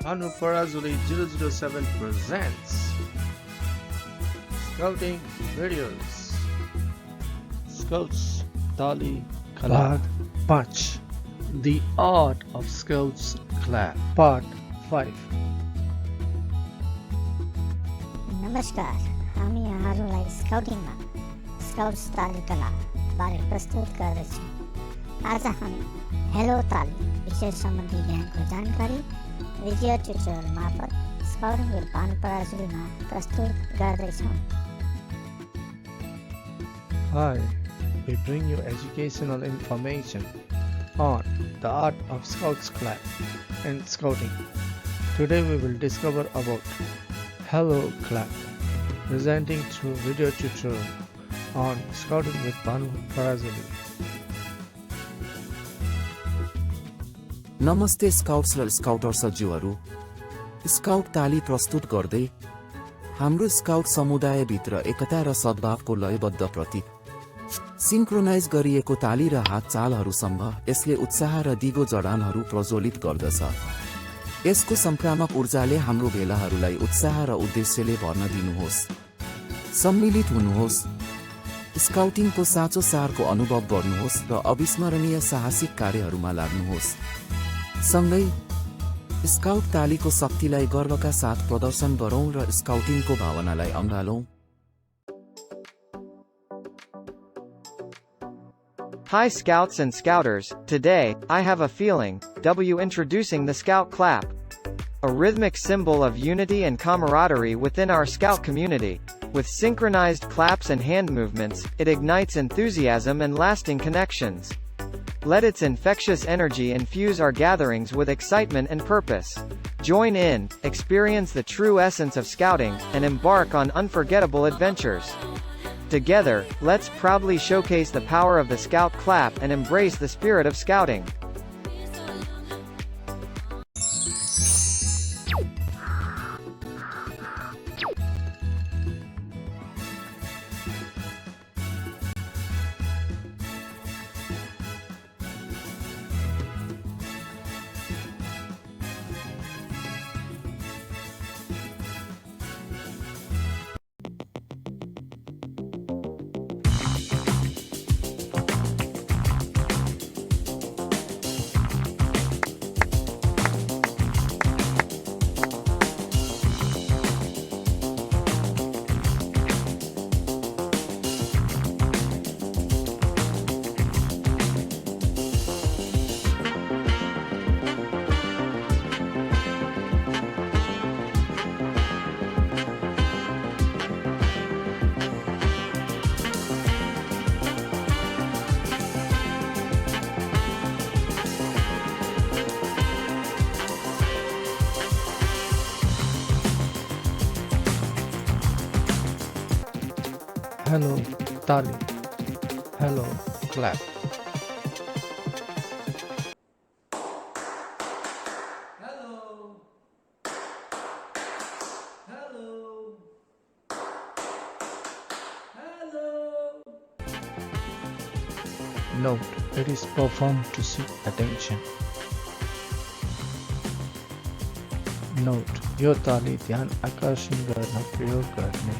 Bhanu Parajuli 007 presents Scouting Videos Scouts Dali Kala Part 5 The Art of Scouts Clap Part 5 नमस्कार हामी यहाँहरूलाई स्काउटिङमा scouts ताली कला बारे प्रस्तुत गर्दैछौँ। आज हामी हेलो ताली विषय सम्बन्धी ज्ञानको जानकारी भिडियो ट्युटोरियल मार्फत स्काउटिङ विथ भानु पराजुलीमा प्रस्तुत गर्दैछौँ। Hi, we bring you educational information on the art of Scouts Clap and Scouting. Today we will discover about Hello Clap, presenting through video tutorial on Scouting with Bhanu Parajuli. नमस्ते scouts र scouter सज्यूहरू, scout ताली प्रस्तुत गर्दै हाम्रो scout समुदायभित्र एकता र सद्भावको लयबद्ध प्रतीक synchronise गरिएको ताली र हात चालहरूसँग यसले उत्साह र दिगो जडानहरू प्रज्वलित गर्दछ। यसको संक्रामक ऊर्जाले हाम्रो भेलाहरूलाई उत्साह र उद्देश्यले भर्न दिनुहोस्। सम्मिलित हुनुहोस्, स्काउटिङको साँचो सारको अनुभव गर्नुहोस् र अविस्मरणीय साहसिक कार्यहरूमा लाग्नुहोस्। सँगै स्काउट तालीको शक्तिलाई गर्वका साथ प्रदर्शन गरौँ र स्काउटिङको भावनालाई अँगालौँ। Hi Scouts and Scouters, today, I have a feeling, introducing the Scout Clap. A rhythmic symbol of unity and camaraderie within our Scout community. With synchronized claps and hand movements, it ignites enthusiasm and lasting connections. Let its infectious energy infuse our gatherings with excitement and purpose. Join in, experience the true essence of Scouting, and embark on unforgettable adventures. Together, let's proudly showcase the power of the Scout Clap and embrace the spirit of Scouting. Hello Tali, Hello Clap. Hello. Hello. Hello. Note, it is performed to seek attention. Note, यो ताली ध्यान आकर्षण गर्न प्रयोग गर्ने।